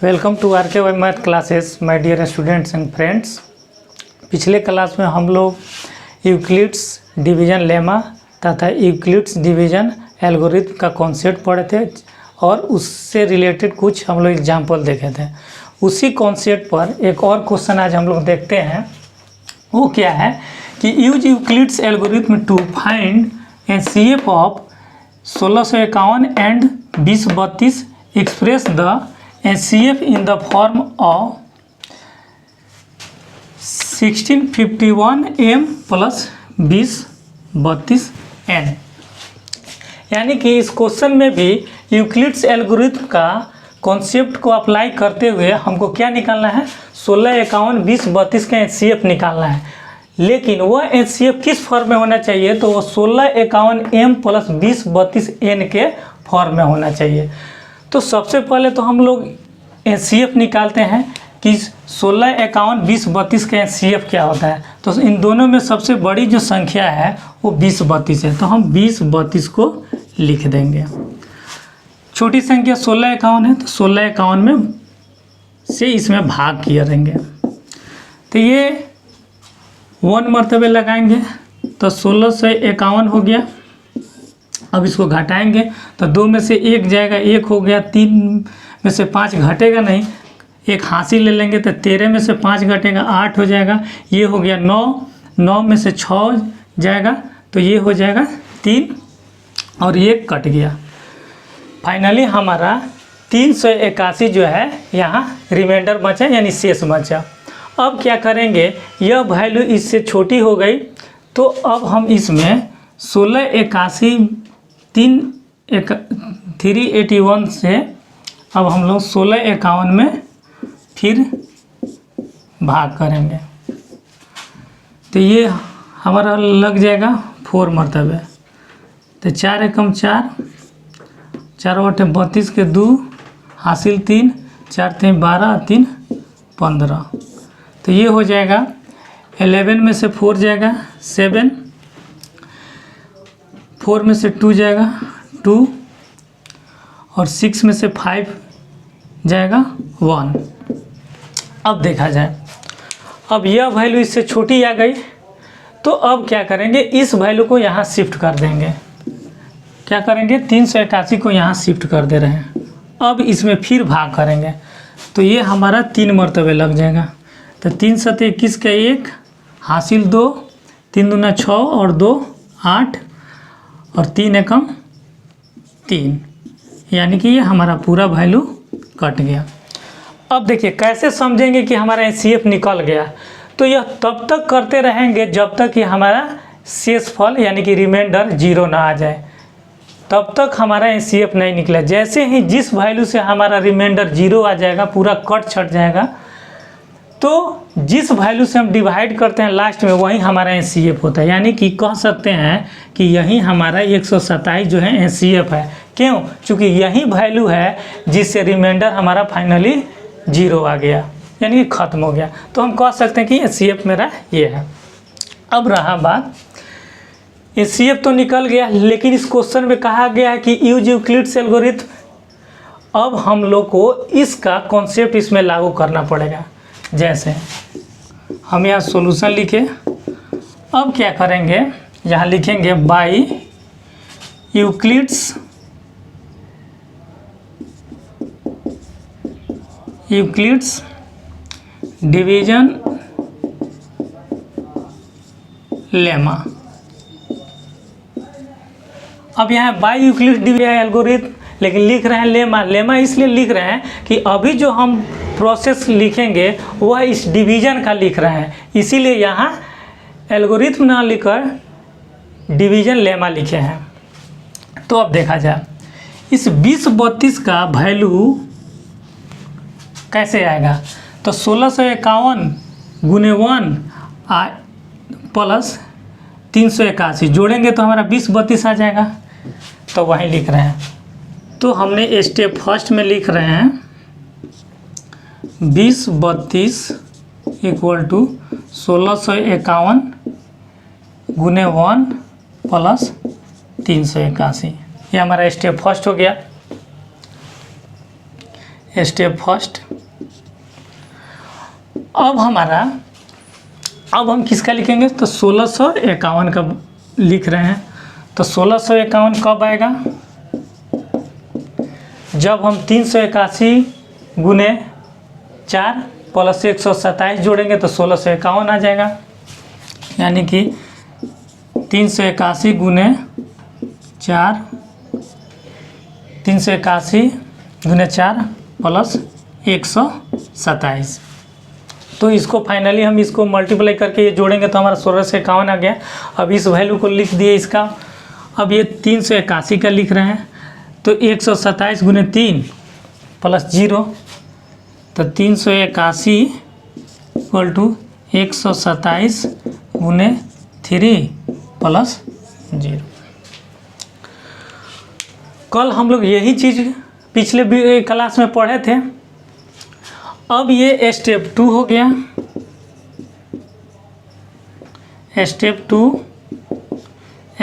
Welcome to RKY math classes my dear students and friends. पिछले class में हम लोग यूक्लिड्स डिवीज़न लेमा तथा यूक्लिड्स डिवीज़न एल्गोरिथम का कॉन्सेप्ट पढ़े थे और उससे रिलेटेड कुछ हम लोग एग्जाम्पल देखे थे। उसी कॉन्सेप्ट पर एक और क्वेश्चन आज हम लोग देखते हैं। वो क्या है कि use Euclid's algorithm to find HCF of 1651 and 2032 express the HCF in the form of 1651 m plus 2032 n। यानी कि इस क्वेश्चन में भी यूक्लिड्स एल्गोरिथम का कॉन्सेप्ट को अप्लाई करते हुए हमको क्या निकालना है, 1651 20 32 का HCF निकालना है। लेकिन वह HCF किस फॉर्म में होना चाहिए, तो वो 1651 m प्लस 20 32 n के फॉर्म में होना चाहिए। तो सबसे पहले तो हम लोग HCF निकालते हैं कि 1651 20 32 का HCF क्या होता है। तो इन दोनों में सबसे बड़ी जो संख्या है वो 20 32 है, तो हम 20 32 को लिख देंगे। छोटी संख्या 1651 है, तो 1651 में से इसमें भाग किया रहेंगे, तो ये 1 मरतबे लगाएंगे तो 1651 हो गया। अब इसको घटाएंगे तो 2 में से 1 जाएगा, 1 हो गया। 3 में से 5 घटेगा नहीं, एक हासिल ले लेंगे तो 13 में से 5 घटेगा, 8 हो जाएगा। ये हो गया 9 में से 6 जाएगा तो ये हो जाएगा 3 और ये कट गया। फाइनली हमारा 381 जो है यहाँ रिमाइंडर बचा, यानी शेष बचा। अब क्या करेंगे, यह वैल्यू इससे छोटी हो गई तो अब हम इसमें 1681 381 से अब हम लोग 1651 में फिर भाग करेंगे, तो ये हमारा लग जाएगा 4 मरतबे। तो 4 एकम 4, 4 बटे 32 के 2 हासिल 3, 4 3 12 3 15, तो ये हो जाएगा 11 में से 4 जाएगा 7, 4 में से 2 जाएगा 2 और 6 में से 5 जाएगा 1। अब देखा जाए, अब यह वैल्यू इससे छोटी आ गई तो अब क्या करेंगे, इस वैल्यू को यहाँ शिफ्ट कर देंगे। क्या करेंगे, 381 को यहाँ शिफ्ट कर दे रहे हैं। अब इसमें फिर भाग करेंगे तो ये हमारा 3 मरतबे लग जाएगा। तो 3 सते 21 का 1 हासिल 2, 3 दूना 6 और 2 8 और 3 एकम 3, यानी कि ये हमारा पूरा वैल्यू कट गया। अब देखिए कैसे समझेंगे कि हमारा HCF निकल गया, तो यह तब तक करते रहेंगे जब तक कि हमारा शेषफल यानी कि रिमाइंडर 0 ना आ जाए, तब तक हमारा HCF नहीं निकला। जैसे ही जिस वैल्यू से हमारा रिमाइंडर 0 आ जाएगा, पूरा कट छट जाएगा, तो जिस वैल्यू से हम डिवाइड करते हैं लास्ट में वही हमारा HCF होता है। यानी कि कह सकते हैं कि यही हमारा 127 जो है HCF है। क्यों? क्योंकि यही वैल्यू है जिससे रिमाइंडर हमारा फाइनली 0 आ गया, यानी कि ख़त्म हो गया। तो हम कह सकते हैं कि HCF मेरा ये है। अब रहा बात, HCF तो निकल गया, लेकिन इस क्वेश्चन में कहा गया है कि यूज यूक्लिड्स एल्गोरिथम। अब हम लोग को इसका कॉन्सेप्ट इसमें लागू करना पड़ेगा। जैसे हम यहाँ सॉल्यूशन लिखे, अब क्या करेंगे, यहाँ लिखेंगे बाई यूक्लिड्स डिवीजन लेमा। अब यहाँ बाई यूक्लिड्स डिवीजन एल्गोरिथम, लेकिन लिख रहे हैं लेमा। लेमा इसलिए लिख रहे हैं कि अभी जो हम प्रोसेस लिखेंगे वह इस डिवीज़न का लिख रहे हैं, इसीलिए यहाँ एल्गोरिथम ना लिखकर डिवीज़न लेमा लिखे हैं। तो अब देखा जाए, इस 20 32 का वैल्यू कैसे आएगा, तो 1651 गुने 1 प्लस 381 जोड़ेंगे तो हमारा 20 32 आ जाएगा। तो वहीं लिख रहे हैं, तो हमने स्टेप फर्स्ट में लिख रहे हैं 20 32 इक्वल टू 1651 गुने 1 प्लस 381, ये हमारा स्टेप फर्स्ट हो गया। Step first. अब हम किसका लिखेंगे, तो 1651 का लिख रहे हैं। तो 1651 कब आएगा, जब हम 381 गुने 4 प्लस 127 जोड़ेंगे तो 1651 आ जाएगा। यानी कि 381 गुने 4 381 गुने 4 प्लस 127। तो इसको फाइनली हम इसको मल्टीप्लाई करके ये जोड़ेंगे तो हमारा 1651 आ गया। अब इस वैल्यू को लिख दिए इसका। अब ये 381 का लिख रहे हैं तो 127 गुने 3 प्लस 0, तो 381 इक्वल टू 127 गुने 3 प्लस 0। कल हम लोग यही चीज़ पिछले क्लास में पढ़े थे। अब ये स्टेप 2 हो गया, स्टेप 2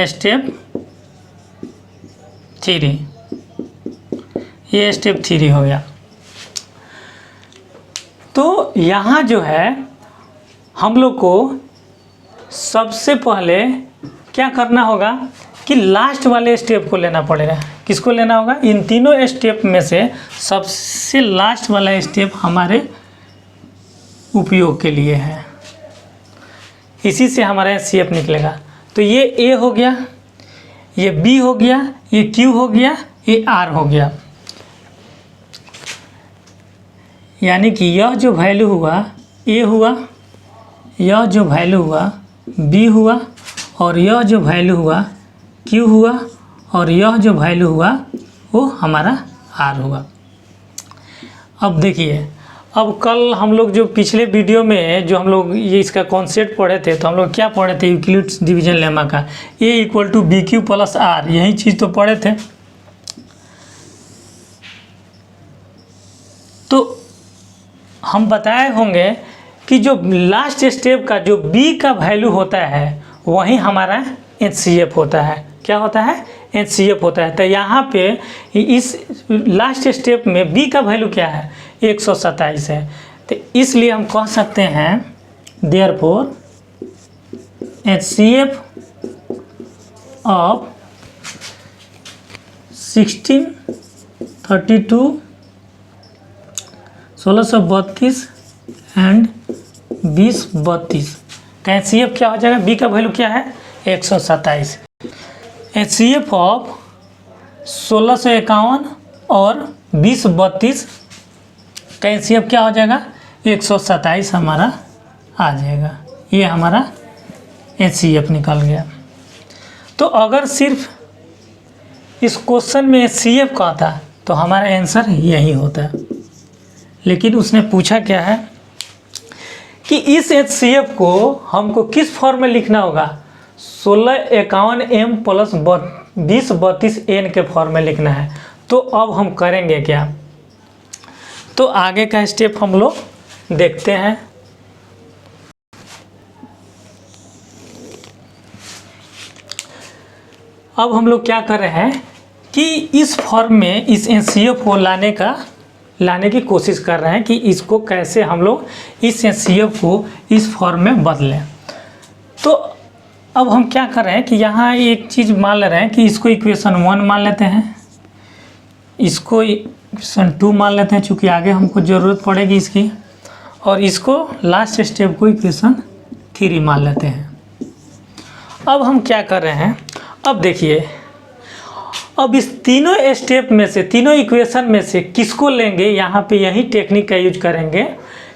स्टेप 3, ये स्टेप 3 हो गया। तो यहाँ जो है हम लोग को सबसे पहले क्या करना होगा कि लास्ट वाले स्टेप को लेना पड़ेगा। किसको लेना होगा, इन तीनों स्टेप में से सबसे लास्ट वाला स्टेप हमारे उपयोग के लिए है, इसी से हमारा CF निकलेगा। तो ये A हो गया, ये B हो गया, ये Q हो गया, ये R हो गया। यानी कि यह जो वैल्यू हुआ A हुआ, यह जो वैल्यू हुआ B हुआ, और यह जो वैल्यू हुआ Q हुआ, और यह जो वैल्यू हुआ वो हमारा R हुआ। अब देखिए, अब कल हम लोग जो पिछले वीडियो में जो हम लोग ये इसका कॉन्सेप्ट पढ़े थे, तो हम लोग क्या पढ़े थे, यूक्लिड्स डिवीजन लेमा का A equal to BQ plus R, यही चीज़ तो पढ़े थे। तो हम बताए होंगे कि जो लास्ट स्टेप का जो B का वैल्यू होता है वही हमारा HCF होता है। क्या होता है, HCF होता है। तो यहाँ पे इस लास्ट स्टेप में B का वैल्यू क्या है, 127 है। तो इसलिए हम कह सकते हैं देयरफॉर HCF ऑफ 1632 1632 एंड 2032 का HCF क्या हो जाएगा, B का वैल्यू क्या है, 127। HCF ऑफ 1651 और 2032 का HCF क्या हो जाएगा, 127 हमारा आ जाएगा। ये हमारा HCF निकल गया। तो अगर सिर्फ इस क्वेश्चन में HCF का था तो हमारा आंसर यही होता है। लेकिन उसने पूछा क्या है कि इस HCF को हमको किस फॉर्म में लिखना होगा, 1651M प्लस 2032N के फॉर्म में लिखना है। तो अब हम करेंगे क्या, तो आगे का स्टेप हम लोग देखते हैं। अब हम लोग क्या कर रहे हैं कि इस फॉर्म में इस HCF को लाने की कोशिश कर रहे हैं कि इसको कैसे हम लोग इस HCF को इस फॉर्म में बदलें। तो अब हम क्या कर रहे हैं कि यहाँ एक चीज़ मान ले रहे हैं कि इसको इक्वेशन 1 मान लेते हैं, इसको इक्वेशन 2 मान लेते हैं चूँकि आगे हमको ज़रूरत पड़ेगी इसकी, और इसको लास्ट स्टेप को इक्वेशन 3 मान लेते हैं। अब हम क्या कर रहे हैं, अब देखिए, अब इस तीनों स्टेप में से, तीनों इक्वेशन में से किसको लेंगे, यहाँ पे यही टेक्निक का यूज करेंगे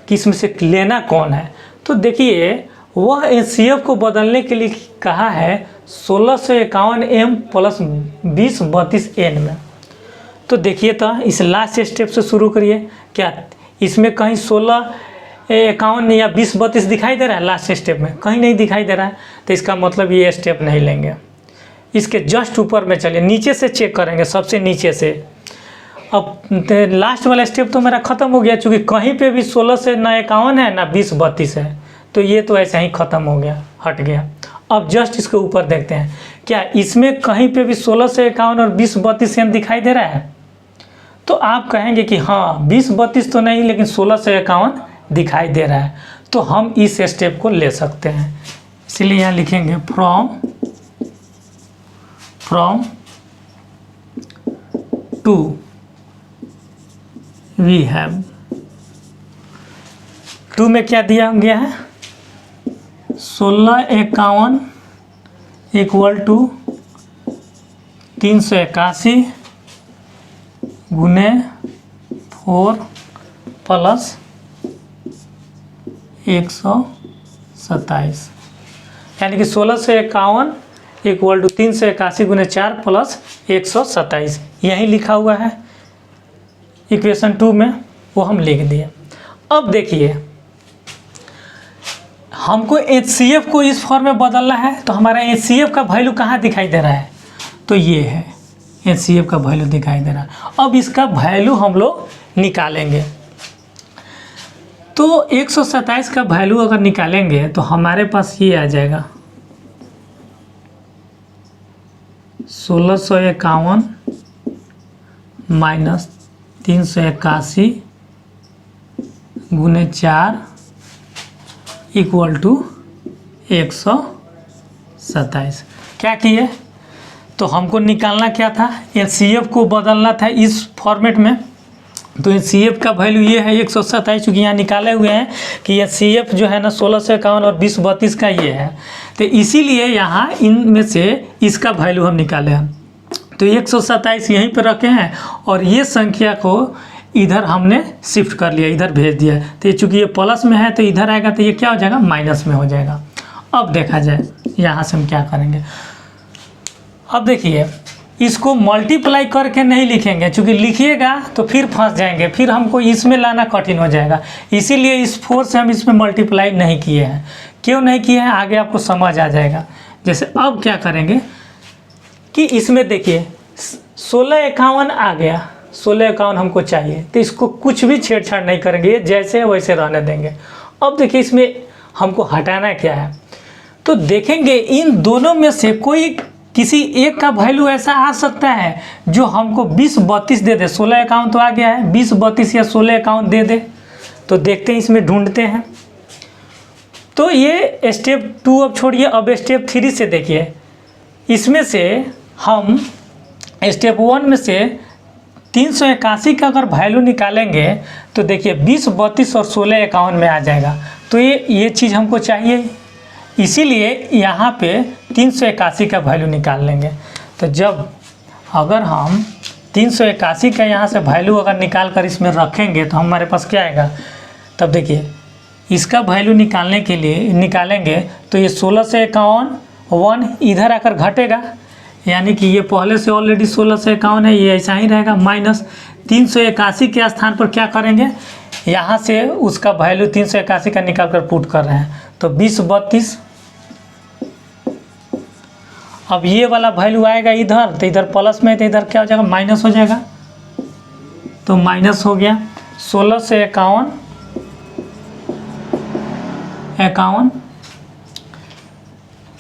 कि इसमें से लेना कौन है। तो देखिए, वह HCF को बदलने के लिए कहा है 1651M प्लस 2032N में। तो देखिए, तो इस लास्ट स्टेप से शुरू करिए। क्या इसमें कहीं 1651 या 2032 दिखाई दे रहा है लास्ट स्टेप में? कहीं नहीं दिखाई दे रहा है। तो इसका मतलब ये स्टेप नहीं लेंगे। इसके जस्ट ऊपर में चलिए, नीचे से चेक करेंगे, सबसे नीचे से। अब लास्ट वाला स्टेप तो मेरा ख़त्म हो गया, चूँकि कहीं पे भी 16 से ना 51 है ना 2032 है, तो ये तो ऐसा ही ख़त्म हो गया, हट गया। अब जस्ट इसके ऊपर देखते हैं, क्या इसमें कहीं पे भी 16 से 51 और 2032 दिखाई दे रहा है? तो आप कहेंगे कि हाँ 20-32 तो नहीं, लेकिन 1651 दिखाई दे रहा है, तो हम इस स्टेप को ले सकते हैं। इसलिए यहाँ लिखेंगे फ्रॉम टू वी हैव, 2 में क्या दिया गया है 1651 इक्वल टू 381 गुने 4 प्लस 127, यानी कि 1651 इक्वल टू 381 गुने 4 प्लस 127, यही लिखा हुआ है इक्वेशन 2 में, वो हम लिख दिए। अब देखिए हमको HCF को इस फॉर्म में बदलना है, तो हमारा HCF का वैल्यू कहाँ दिखाई दे रहा है, तो ये है HCF का वैल्यू दिखाई दे रहा है। अब इसका वैल्यू हम लोग निकालेंगे, तो 127 का वैल्यू अगर निकालेंगे तो हमारे पास ये आ जाएगा 1651 माइनस 381 गुने 4 इक्वल टू 127। क्या किए, तो हमको निकालना क्या था, HCF को बदलना था इस फॉर्मेट में, तो HCF का वैल्यू ये है 127, चूँकि यहाँ निकाले हुए हैं कि HCF जो है ना 1651 और 2032 का ये है, तो इसीलिए यहाँ इनमें से इसका वैल्यू हम निकाले हैं। तो 127 यहीं पर रखे हैं और ये संख्या को इधर हमने शिफ्ट कर लिया, इधर भेज दिया। तो ये चूँकि ये प्लस में है तो इधर आएगा तो ये क्या हो जाएगा, माइनस में हो जाएगा। अब देखा जाए यहाँ से हम क्या करेंगे, अब देखिए इसको मल्टीप्लाई करके नहीं लिखेंगे, क्योंकि लिखिएगा तो फिर फंस जाएंगे, फिर हमको इसमें लाना कठिन हो जाएगा। इसीलिए इस 4 से हम इसमें मल्टीप्लाई नहीं किए हैं। क्यों नहीं किए हैं आगे आपको समझ आ जाएगा। जैसे अब क्या करेंगे कि इसमें देखिए 1651 आ गया, 1651 हमको चाहिए, तो इसको कुछ भी छेड़छाड़ नहीं करेंगे, ये जैसे है वैसे रहने देंगे। अब देखिए इसमें हमको हटाना क्या है, तो देखेंगे इन दोनों में से कोई किसी एक का वैल्यू ऐसा आ सकता है जो हमको 2032 दे दे। 1651 तो आ गया है, 2032 या 1651 दे दे, तो देखते हैं इसमें ढूंढते हैं। तो ये स्टेप 2 अब छोड़िए, अब स्टेप 3 से देखिए, इसमें से हम स्टेप 1 में से 381 का अगर वैल्यू निकालेंगे तो देखिए 2032 और 1651 में आ जाएगा। तो ये चीज़ हमको चाहिए, इसीलिए यहाँ पे 381 का वैल्यू निकाल लेंगे। तो जब अगर हम 381 का यहाँ से वैल्यू अगर निकाल कर इसमें रखेंगे तो हमारे पास क्या आएगा, तब देखिए इसका वैल्यू निकालने के लिए निकालेंगे तो ये 1651 इधर आकर घटेगा, यानी कि ये पहले से ऑलरेडी 1651 है, ये ऐसा ही रहेगा, माइनस 381 के स्थान पर क्या करेंगे, यहाँ से उसका वैल्यू 381 का निकाल कर पुट कर रहे हैं, तो 2032। अब ये वाला वैल्यू आएगा इधर, तो इधर प्लस में, तो इधर क्या हो जाएगा, माइनस हो जाएगा, तो माइनस हो गया 1651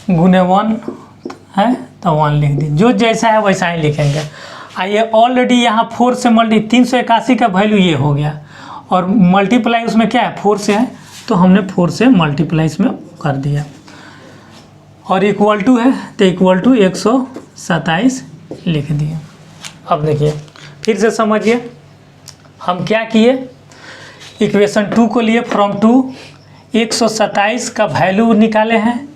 गुने 1 है तो 1 लिख दी, जो जैसा है वैसा ही लिखेंगे। आइए ऑलरेडी यहाँ 4 से 381 का वैल्यू ये हो गया, और मल्टीप्लाई उसमें क्या है 4 से है, तो हमने 4 से मल्टीप्लाई इसमें कर दिया, और इक्वल टू है तो इक्वल टू 127 लिख दिए। अब देखिए फिर से समझिए हम क्या किए, इक्वेशन 2 को लिए फ्रॉम 2, 127 का वैल्यू निकाले हैं,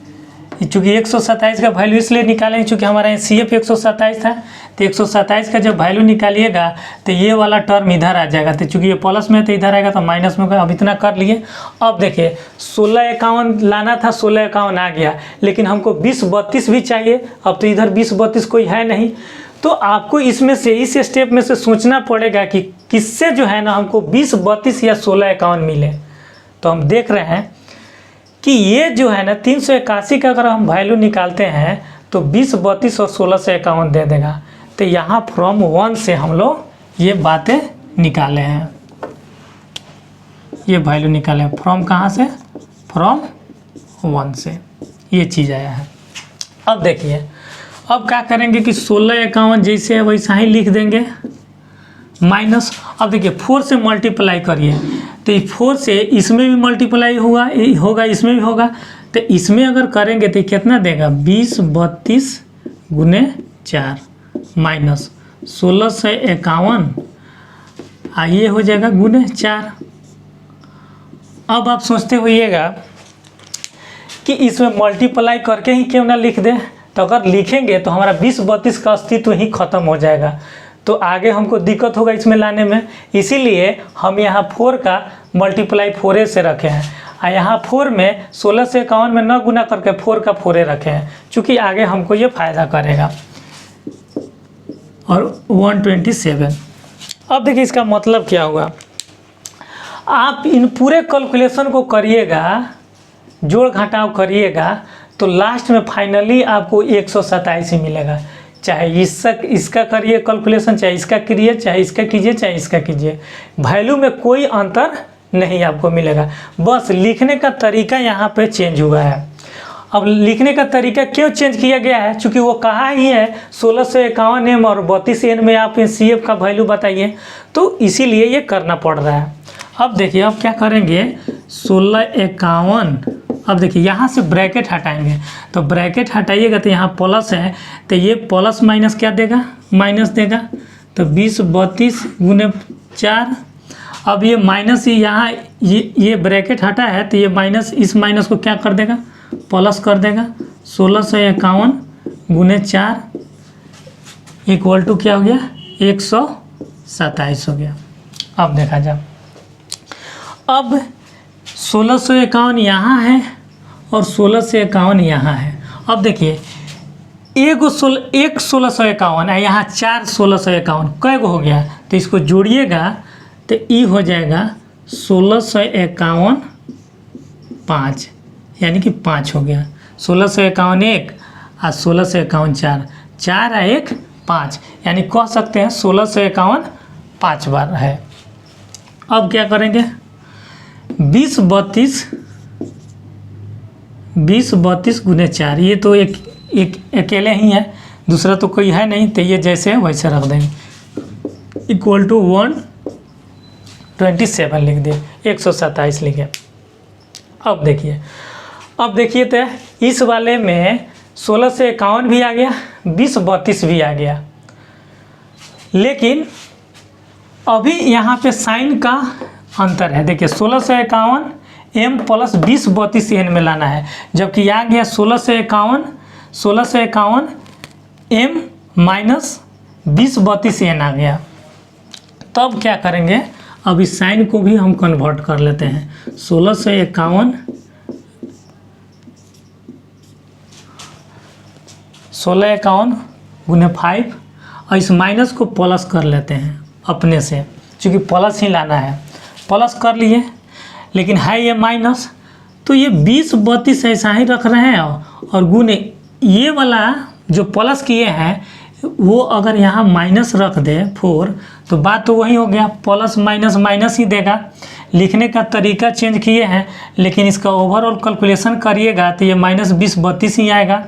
चूँकि 127 का वैल्यू इसलिए निकालेंगे चूँकि हमारा CF 127 था, तो 127 का जब वैल्यू निकालिएगा तो ये वाला टर्म इधर आ जाएगा, तो चूँकि ये प्लस में तो इधर आएगा तो माइनस में होगा। अब इतना कर लिए। अब देखिए 1651 लाना था, 1651 आ गया, लेकिन हमको 2032 भी चाहिए। अब तो इधर 2032 कोई है नहीं, तो आपको इसमें से इस स्टेप में से सोचना पड़ेगा कि किससे जो है ना हमको 2032 या 1651 मिले। तो हम देख रहे हैं कि ये जो है ना 381 का अगर हम वैल्यू निकालते हैं तो 2032 और 1651 दे देगा। तो यहाँ फ्रॉम 1 से हम लोग ये बातें निकाले हैं, ये वैल्यू निकाले हैं। फ्रॉम कहाँ से, फ्रॉम 1 से ये चीज़ आया है। अब देखिए अब क्या करेंगे कि 1651 जैसे है वैसा ही लिख देंगे, माइनस, अब देखिए 4 से मल्टीप्लाई करिए तो 4 से इसमें भी मल्टीप्लाई होगा इसमें भी होगा, तो इसमें अगर करेंगे तो कितना देगा 20 32 गुने 4 माइनस 1651 ये हो जाएगा गुने 4। अब आप सोचते होइएगा कि इसमें मल्टीप्लाई करके ही क्यों ना लिख दें, तो अगर लिखेंगे तो हमारा 20 32 का अस्तित्व ही खत्म हो जाएगा, तो आगे हमको दिक्कत होगा इसमें लाने में। इसीलिए हम यहाँ 4 का मल्टीप्लाई 4 से रखे हैं और यहाँ 4 में 16 से 51 में न गुना करके 4 का 4 रखे हैं, चूँकि आगे हमको ये फ़ायदा करेगा। और 127। अब देखिए इसका मतलब क्या हुआ, आप इन पूरे कैलकुलेशन को करिएगा, जोड़ घटाव करिएगा, तो लास्ट में फाइनली आपको 127 ही मिलेगा। चाहे इसका करिए कैलकुलेशन, चाहे इसका करिए, चाहे इसका कीजिए, चाहे इसका कीजिए, वैल्यू में कोई अंतर नहीं आपको मिलेगा। बस लिखने का तरीका यहाँ पे चेंज हुआ है। अब लिखने का तरीका क्यों चेंज किया गया है, क्योंकि वो कहा ही है 1651m और 32n में आप CF का वैल्यू बताइए, तो इसीलिए ये करना पड़ रहा है। अब देखिए अब क्या करेंगे 1651, अब देखिए यहाँ से ब्रैकेट हटाएंगे, तो ब्रैकेट हटाइएगा तो यहाँ प्लस है, तो ये प्लस माइनस क्या देगा, माइनस देगा, तो 20 32 गुने 4। अब ये माइनस ही यहाँ ये ब्रैकेट हटा है, तो ये माइनस इस माइनस को क्या कर देगा, प्लस कर देगा। 1651 गुने 4 इक्वल टू क्या हो गया 127 हो गया। अब देखा जाए, अब 1651 यहाँ है और 1651 यहाँ है। अब देखिए एक 1651 है, यहाँ 4 1651 कै गो हो गया, तो इसको जोड़िएगा तो ये हो जाएगा 1651 5, यानी कि 5 हो गया। 1651 1 और 1651 4, 4 और 1 5, यानी कह सकते हैं 1651 5 बार है। अब क्या करेंगे 20 32 गुने 4, ये तो एक अकेले ही है, दूसरा तो कोई है नहीं, तो ये जैसे है वैसे रख देंगे इक्वल टू 127 लिख दिए, 127 लिखे। अब देखिए तो इस वाले में 1651 भी आ गया, 20 32 भी आ गया, लेकिन अभी यहाँ पे साइन का अंतर है। देखिए 1651 m प्लस 20 32 n में लाना है, जबकि आ गया 1651 m माइनस 20 32 n आ गया। तब क्या करेंगे, अब इस साइन को भी हम कन्वर्ट कर लेते हैं। 1651 गुने 5 और इस माइनस को प्लस कर लेते हैं अपने से, क्योंकि प्लस ही लाना है, प्लस कर लिए, लेकिन है ये माइनस, तो ये 20 32 ऐसा ही रख रहे हैं और गुने ये वाला जो प्लस किए हैं वो अगर यहाँ माइनस रख दे 4, तो बात तो वही हो गया, प्लस माइनस माइनस ही देगा। लिखने का तरीका चेंज किए हैं, लेकिन इसका ओवरऑल कैलकुलेशन करिएगा तो ये माइनस 20 32 ही आएगा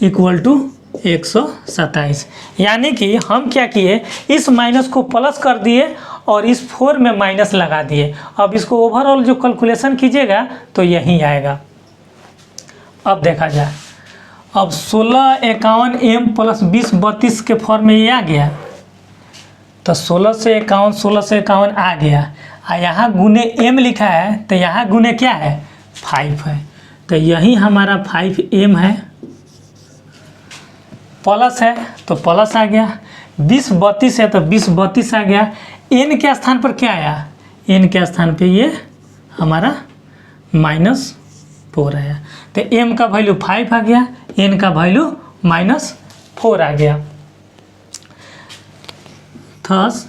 इक्वल टू 127। यानी कि हम क्या किए, इस माइनस को प्लस कर दिए और इस 4 में माइनस लगा दिए। अब इसको ओवरऑल जो कैलकुलेशन कीजिएगा तो यही आएगा। अब देखा जाए, अब 1651 m प्लस 20 32 के फॉर्म में ये आ गया, तो 1651 आ गया, और यहाँ गुने m लिखा है, तो यहाँ गुने क्या है 5 है, तो यही हमारा 5m है, प्लस है तो प्लस आ गया, 20 32 है तो 20 32 आ गया। n के स्थान पर क्या आया, n के स्थान पे ये हमारा -4 आया, तो m का वैल्यू 5 आ गया, n का वैल्यू -4 आ गया। Thus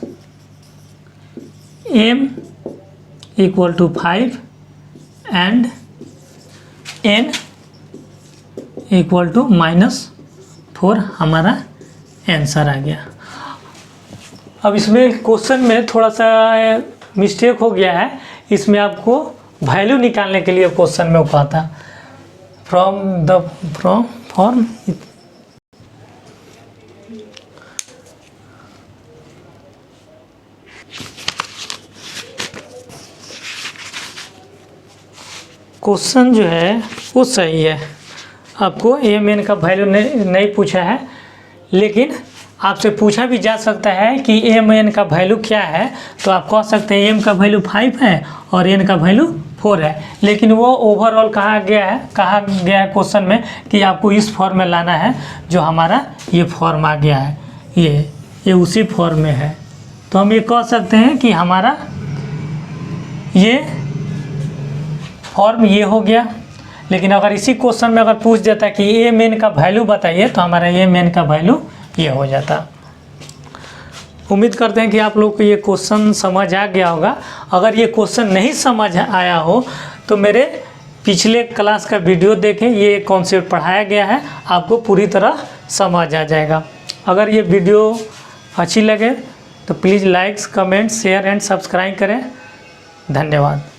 m equal to 5 and n equal to -4 हमारा आंसर आ गया। अब इसमें क्वेश्चन में थोड़ा सा मिस्टेक हो गया है, इसमें आपको वैल्यू निकालने के लिए क्वेश्चन में कहा था क्वेश्चन जो है वो सही है, आपको एम एन का वैल्यू नहीं पूछा है, लेकिन आपसे पूछा भी जा सकता है कि एम एन का वैल्यू क्या है, तो आप कह सकते हैं एम का वैल्यू 5 है और एन का वैल्यू 4 है। लेकिन वो ओवरऑल कहा गया है क्वेश्चन में कि आपको इस फॉर्म में लाना है, जो हमारा ये फॉर्म आ गया है, ये उसी फॉर्म में है। तो हम ये कह सकते हैं कि हमारा ये फॉर्म ये हो गया। लेकिन अगर इसी क्वेश्चन में अगर पूछ देता कि एम एन का वैल्यू बताइए, तो हमारा एम एन का वैल्यू ये हो जाता। उम्मीद करते हैं कि आप लोग को ये क्वेश्चन समझ आ गया होगा। अगर ये क्वेश्चन नहीं समझ आया हो तो मेरे पिछले क्लास का वीडियो देखें, ये कॉन्सेप्ट पढ़ाया गया है, आपको पूरी तरह समझ आ जाएगा। अगर ये वीडियो अच्छी लगे तो please likes, comment, share and subscribe करें। धन्यवाद।